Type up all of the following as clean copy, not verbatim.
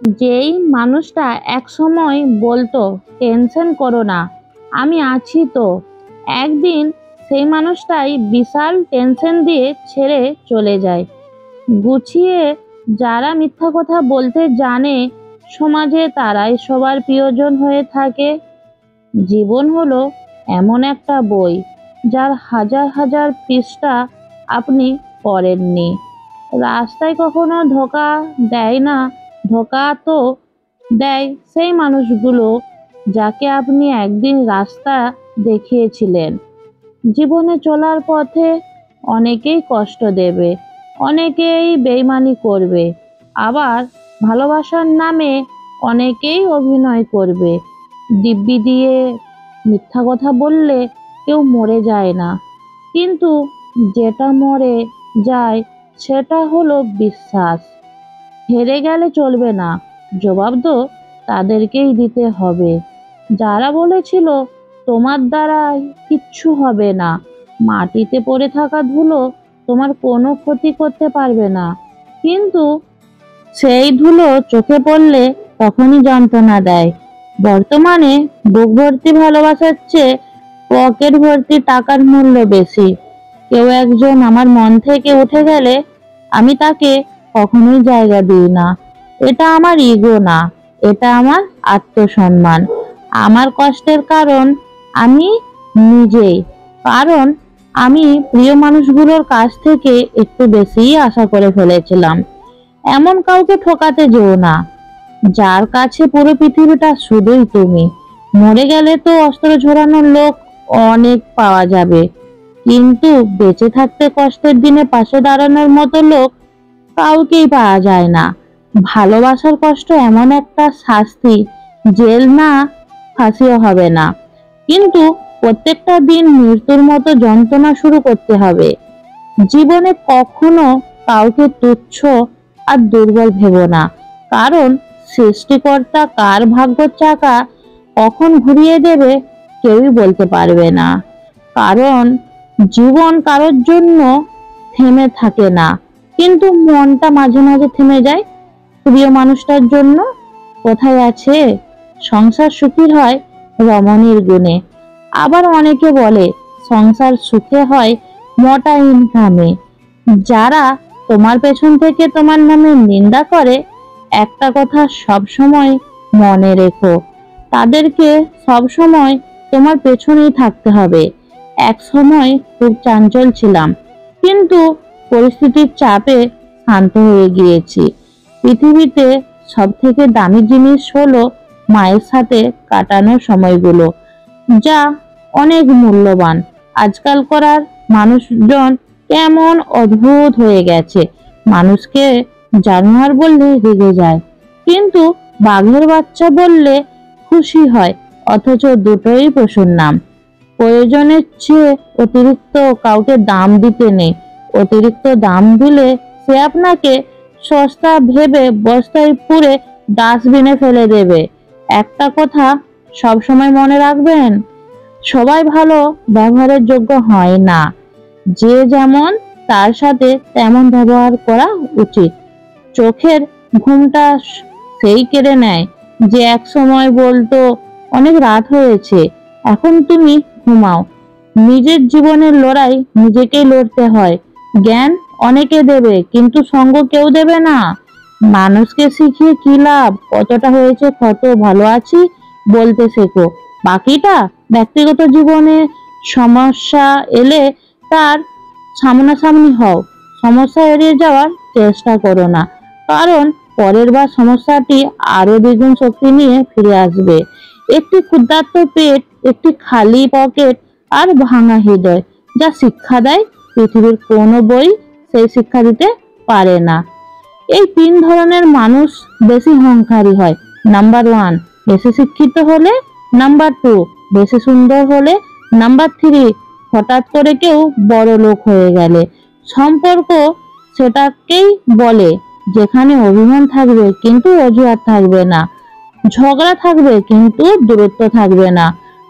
যেই মানুষটা একসময় বলতো টেনশন করো না, আমি আছি তো, একদিন সেই মানুষটাই বিশাল টেনশন দিয়ে ছেড়ে চলে যায়। গুছিয়ে যারা মিথ্যা কথা বলতে জানে সমাজে তারাই সবার প্রিয়জন হয়ে থাকে। জীবন হলো এমন একটা বই যার হাজার হাজার পৃষ্ঠা আপনি পড়েননি। রাস্তায় কখনো ধোকা দেয় না, ধোকা তো দেয় সেই মানুষগুলো যাকে আপনি একদিন রাস্তা দেখিয়েছিলেন। জীবনে চলার পথে অনেকেই কষ্ট দেবে, অনেকেই বেইমানি করবে, আবার ভালোবাসার নামে অনেকেই অভিনয় করবে। দিব্যি দিয়ে মিথ্যা কথা বললে কেউ মরে যায় না, কিন্তু যেটা মরে যায় সেটা হলো বিশ্বাস। হেরে গেলে চলবে না, জবাব তো তাদেরকেই দিতে হবে যারা বলেছিল তোমার দ্বারাই কিচ্ছু হবে না। মাটিতে পড়ে থাকা ধুলো তোমার কোনো ক্ষতি করতে পারবে না, কিন্তু সেই ধুলো চোখে পড়লে তখনই যন্ত্রণা দেয়। বর্তমানে বুক ভর্তি ভালোবাসার চেয়ে পকেট ভর্তি টাকার মূল্য বেশি। কেউ একজন আমার মন থেকে উঠে গেলে আমি তাকে কখনোই জায়গা দিই না। এটা আমার ইগো না, এটা আমার আত্মসম্মান। আমার কষ্টের কারণ আমি নিজেই, কারণ আমি প্রিয় মানুষগুলোর কাছ থেকে একটু বেশিই আশা করে ফেলেছিলাম। এমন কাউকে ঠকাতে যেও না যার কাছে পুরো পৃথিবীটা শুধুই তুমি। মরে গেলে তো অস্ত্র ঝোরানোর লোক অনেক পাওয়া যাবে, কিন্তু বেঁচে থাকতে কষ্টের দিনে পাশে দাঁড়ানোর মতো লোক কাউকেই পাওয়া যায় না। ভালোবাসার কষ্ট এমন একটা শাস্তি, জেল না, ফাঁসিও হবে না, কিন্তু প্রত্যেকটা দিন মৃত্যুর মতো যন্ত্রণা শুরু করতে হবে। জীবনে কখনো কাউকে তুচ্ছ আর দুর্বল ভেবো না, কারণ সৃষ্টিকর্তা কার ভাগ্যের চাকা কখন ঘুরিয়ে দেবে কেউই বলতে পারবে না। কারণ জীবন কারোর জন্য থেমে থাকে না, কিন্তু মনটা মাঝে মাঝে থেমে যায় প্রিয় মানুষটার জন্য। কোথায় আছে সংসার সুখী হয় রমণীর গুণে। আবার অনেকে বলে সংসার সুখে হয় মোটা ইনকামে। যারা তোমার পেছন থেকে তোমার নামে নিন্দা করে, একটা কথা সব সময় মনে রেখো, তাদেরকে সব সময় তোমার পেছনেই থাকতে হবে। এক সময় খুব চাঞ্চল ছিলাম, কিন্তু পরিস্থিতির চাপে শান্ত হয়ে গিয়েছি। পৃথিবীতে সব থেকে দামি জিনিস হলো মায়ের সাথে কাটানো সময়গুলো, যা অনেক মূল্যবান। আজকাল করার মানুষজন কেমন অদ্ভুত হয়ে গেছে, মানুষকে জানোয়ার বললে রেগে যায়, কিন্তু বাঘের বাচ্চা বললে খুশি হয়, অথচ দুটোই পশুর নাম। প্রয়োজনের চেয়ে অতিরিক্ত কাউকে দাম দিতে নেই, অতিরিক্ত দাম দিলে সে আপনাকে সস্তা ভেবে বস্তায় পুরে ডাস্টবিনে ফেলে দেবে। একটা কথা সবসময় মনে রাখবেন, সবাই ভালো ব্যবহারের যোগ্য হয় না। যে যেমন তার সাথে তেমন ব্যবহার করা উচিত। চোখের ঘুমটা সেই কেড়ে নেয় যে এক সময় বলতো অনেক রাত হয়েছে, এখন তুমি ঘুমাও। নিজের জীবনের লড়াই নিজেকেই লড়তে হয়। জ্ঞান অনেকে দেবে, কিন্তু সঙ্গ কেউ দেবে না। মানুষকে শিখিয়ে কি লাভ, কতটা হয়েছে কত ভালো আছি বলতে শেখো। বাকিটা ব্যক্তিগত জীবনে সমস্যা এলে তার সামনাসামনি হও, সমস্যা এড়িয়ে যাওয়ার চেষ্টা করো না, কারণ পরের বার সমস্যাটি আরো দ্বিগুণ শক্তি নিয়ে ফিরে আসবে। একটি ক্ষুধার্ত পেট, একটি খালি পকেট আর ভাঙা হৃদয় যা শিক্ষা দেয় পৃথিবীর কোনো বই সেই শিক্ষা দিতে পারে না। এই তিন ধরনের মানুষ বেশি অহংকারী হয়। নাম্বার ওয়ান, বেশি শিক্ষিত হলে। নাম্বার টু, বেশি সুন্দর হলে। নাম্বার থ্রি, হঠাৎ করে কেউ বড় লোক হয়ে গেলে। সম্পর্ক সেটাকেই বলে যেখানে অভিমান থাকবে কিন্তু অজুহাত থাকবে না, ঝগড়া থাকবে কিন্তু দূরত্ব থাকবে না।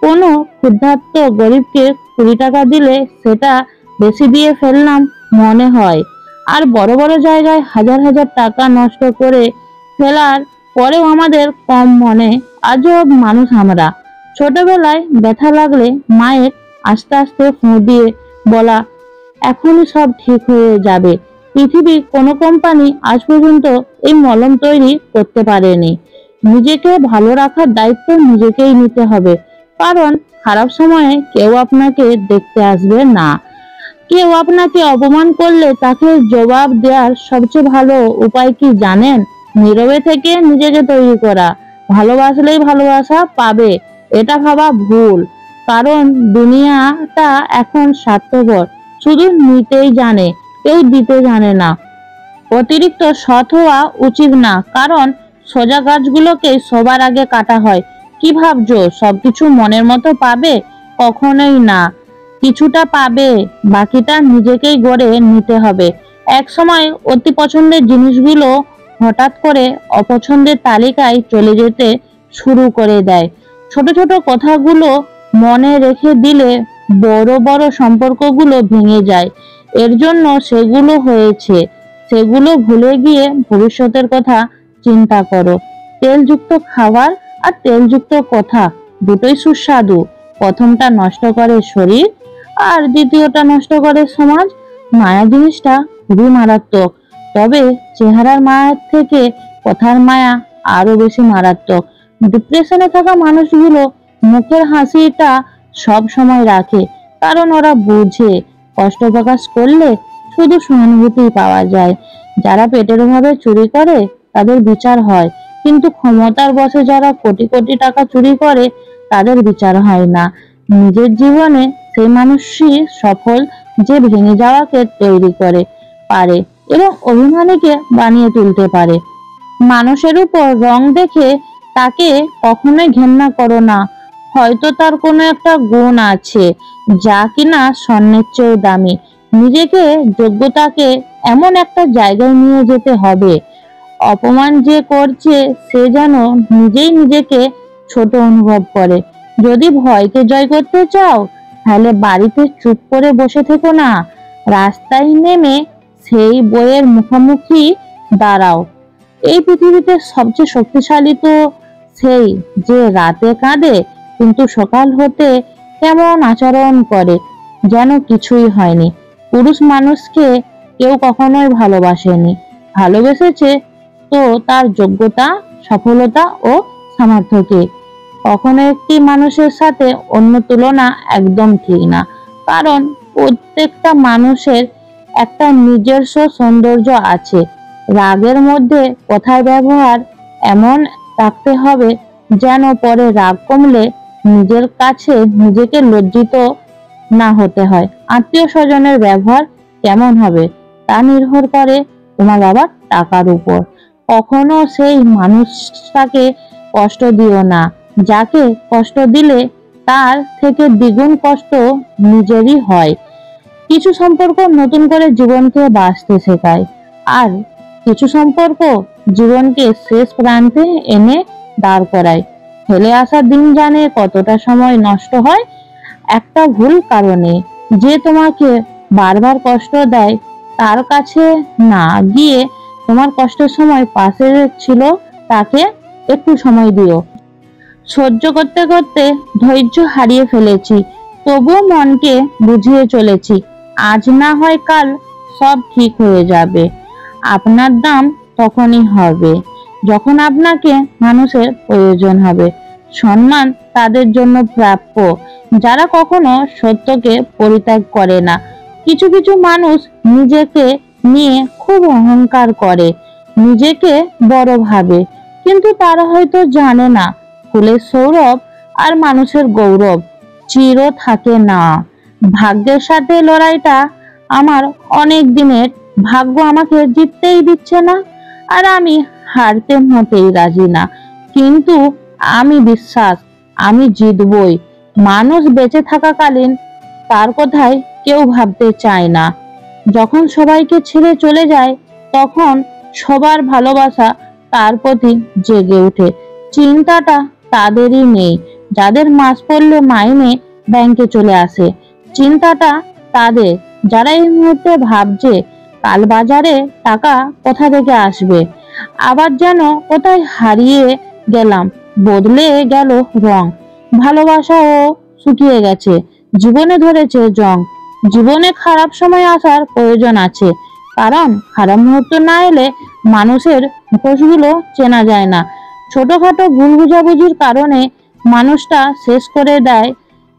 কোনো ক্ষুধার্ত গরিবকে 20 টাকা দিলে সেটা বেশি দিয়ে ফেললাম মনে হয়, আর বড় বড় জায়গায় হাজার হাজার টাকা নষ্ট করে ফেলার পরেও আমাদের কম মনে আজব মানুষ আমরা। ছোটবেলায় ব্যথা লাগলে মায়ের আস্তে আস্তে ফুঁ দিয়ে বলা, এখনই সব ঠিক হয়ে যাবে। পৃথিবীর কোনো কোম্পানি আজ পর্যন্ত এই মলম তৈরি করতে পারেনি। নিজেকে ভালো রাখার দায়িত্ব নিজেকেই নিতে হবে, কারণ খারাপ সময়ে কেউ আপনাকে দেখতে আসবে না। কেউ আপনাকে অপমান করলে তাকে জবাব দেওয়ার সবচেয়ে ভালো উপায় কি জানেন? নীরবে থেকে নিজেকে তৈরি করা। ভালোবাসলেই ভালোবাসা পাবে, এটা ভাবা ভুল। কারণ দুনিয়াটা এখন স্বার্থপর, শুধু নিতেই জানে, কেউ দিতে জানে না। অতিরিক্ত সৎ হওয়া উচিত না, কারণ সোজা গাছগুলোকে সবার আগে কাটা হয়। কি ভাবছো সবকিছু মনের মতো পাবে? কখনোই না। কিছুটা পাবে, বাকিটা নিজেকেই গড়ে নিতে হবে। এক সময় অতি পছন্দের জিনিসগুলো হঠাৎ করে অপছন্দের তালিকায় চলে যেতে শুরু করে দেয়। ছোট ছোট কথাগুলো মনে রেখে দিলে বড় বড় সম্পর্কগুলো ভেঙে যায়। এর জন্য সেগুলো হয়েছে, সেগুলো ভুলে গিয়ে ভবিষ্যতের কথা চিন্তা করো। তেলযুক্ত খাবার আর তেলযুক্ত কথা দুটোই সুস্বাদু। প্রথমটা নষ্ট করে শরীর, আর দ্বিতীয়টা নষ্ট করে সমাজ। মায়া জিনিসটা খুবই মারাত্মক, তবে চেহারার মায়ার থেকে কথার মায়া আরো বেশি মারাত্মক। ডিপ্রেশনে থাকা মানুষগুলো মুখের হাসিটা সব সময় রাখে, কারণ ওরা বুঝে কষ্ট প্রকাশ করলে শুধু সহানুভূতি পাওয়া যায়। যারা পেটের অভাবে চুরি করে তাদের বিচার হয়, কিন্তু ক্ষমতার বশে যারা কোটি কোটি টাকা চুরি করে তাদের বিচার হয় না। নিজের জীবনে সেই মানুষই সফল যে ভেঙে যাওয়াকে তৈরি করে পারে এবং অভিমানীকে বানিয়ে তুলতে পারে। মানুষের উপর রং দেখে তাকে কখনোই ঘেন্না করো না। হয়তো তার কোনো একটা গুণ আছে যা কিনা স্বর্ণের চেয়েও দামি। নিজেকে যোগ্যতাকে এমন একটা জায়গায় নিয়ে যেতে হবে, অপমান যে করছে সে যেন নিজেই নিজেকে ছোট অনুভব করে। যদি ভয়কে জয় করতে চাও, তাহলে বাড়িতে চুপ করে বসে থেকো না, রাস্তায় নেমে সেই বইয়ের মুখোমুখি দাঁড়াও। এই পৃথিবীতে সবচেয়ে শক্তিশালী তো সেই যে রাতে কাঁদে কিন্তু সকাল হতে কেমন আচরণ করে যেন কিছুই হয়নি। পুরুষ মানুষকে কেউ কখনোই ভালোবাসেনি, ভালোবেসেছে তো তার যোগ্যতা, সফলতা ও সামর্থ্যকে। কখনো একটি মানুষের সাথে অন্য তুলনা একদম ঠিক না, কারণ প্রত্যেকটা মানুষের একটা নিজস্ব সৌন্দর্য আছে। রাগের মধ্যে কথার ব্যবহার এমন রাখতে হবে যেন পরে রাগ কমলে নিজের কাছে নিজেকে লজ্জিত না হতে হয়। আত্মীয় স্বজনের ব্যবহার কেমন হবে তা নির্ভর করে তোমার বাবার টাকার উপর। কখনো সেই মানুষটাকে কষ্ট দিও না, যাকে কষ্ট দিলে তার থেকে দ্বিগুণ কষ্ট নিজেরই হয়। কিছু সম্পর্ক নতুন করে জীবনকে বাঁচতে শেখায়, আর কিছু সম্পর্ক জীবনকে শেষ প্রান্তে এনে দাঁড় করায়। ফেলে আসা দিন জানে কতটা সময় নষ্ট হয় একটা ভুল কারণে। যে তোমাকে বারবার কষ্ট দেয় তার কাছে না গিয়ে তোমার কষ্টের সময় পাশে ছিল তাকে একটু সময় দিও। সহ্য করতে করতে ধৈর্য হারিয়ে ফেলেছি, তবুও মনকে বুঝিয়ে চলেছি, আজ না হয় কাল সব ঠিক হয়ে যাবে। আপনার দাম তখনই হবে যখন আপনাকে মানুষের প্রয়োজন হবে। সম্মান তাদের জন্য প্রাপ্য যারা কখনো সত্যকে পরিত্যাগ করে না। কিছু কিছু মানুষ নিজেকে নিয়ে খুব অহংকার করে, নিজেকে বড় ভাবে, কিন্তু তারা হয়তো জানে না ফুলের সৌরভ আর মানুষের গৌরব চির থাকে না। ভাগ্যের সাথে লড়াইটা আমার অনেক দিনের। ভাগ্য আমাকে জিততেই দিচ্ছে না, আর আমি হারতে মোটেই রাজি না। কিন্তু আমি বিশ্বাস আমি জিতবই। মানুষ বেঁচে থাকাকালীন তার কথাই কেউ ভাবতে চায় না। যখন সবাইকে ছেড়ে চলে যায় তখন সবার ভালোবাসা তার প্রতি জেগে ওঠে। চিন্তাটা তাদেরই নেই যাদের মাস পড়লে মাইনে ব্যাংকে চলে আসে। চিন্তাটা তাদের যারা এই মুহূর্তে ভাবছে কাল বাজারে টাকা কোথা থেকে আসবে। আবার যেন কোথায় হারিয়ে গেলাম, বদলে গেল রং। ভালোবাসাও শুকিয়ে গেছে, জীবনে ধরেছে জং। জীবনে খারাপ সময় আসার প্রয়োজন আছে, কারণ খারাপ মুহূর্ত না এলে মানুষের মুখোশগুলো চেনা যায় না। ছোটখাটো ভুল বুঝাবুঝির কারণে মানুষটা শেষ করে দেয়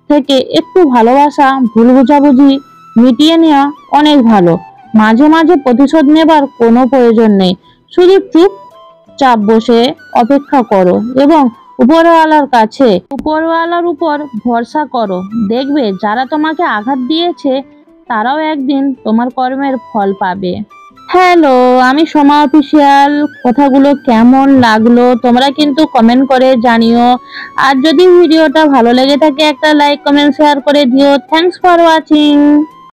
থেকে একটু ভালোবাসা, ভুল বুঝাবুঝি মিটিয়ে নেওয়া অনেক ভালো। মাঝে মাঝে প্রতিশোধ নেবার কোনো প্রয়োজন নেই, শুধু চুপচাপ বসে অপেক্ষা করো এবং উপরওয়ালার উপর ভরসা করো। দেখবে যারা তোমাকে আঘাত দিয়েছে তারাও একদিন তোমার কর্মের ফল পাবে। হ্যালো, আমি সোমা অফিসিয়াল। কথাগুলো কেমন লাগলো তোমরা কিন্তু কমেন্ট করে জানিও। আর যদি ভিডিওটা ভালো লেগে থাকে একটা লাইক, কমেন্ট, শেয়ার করে দিও। Thanks for watching.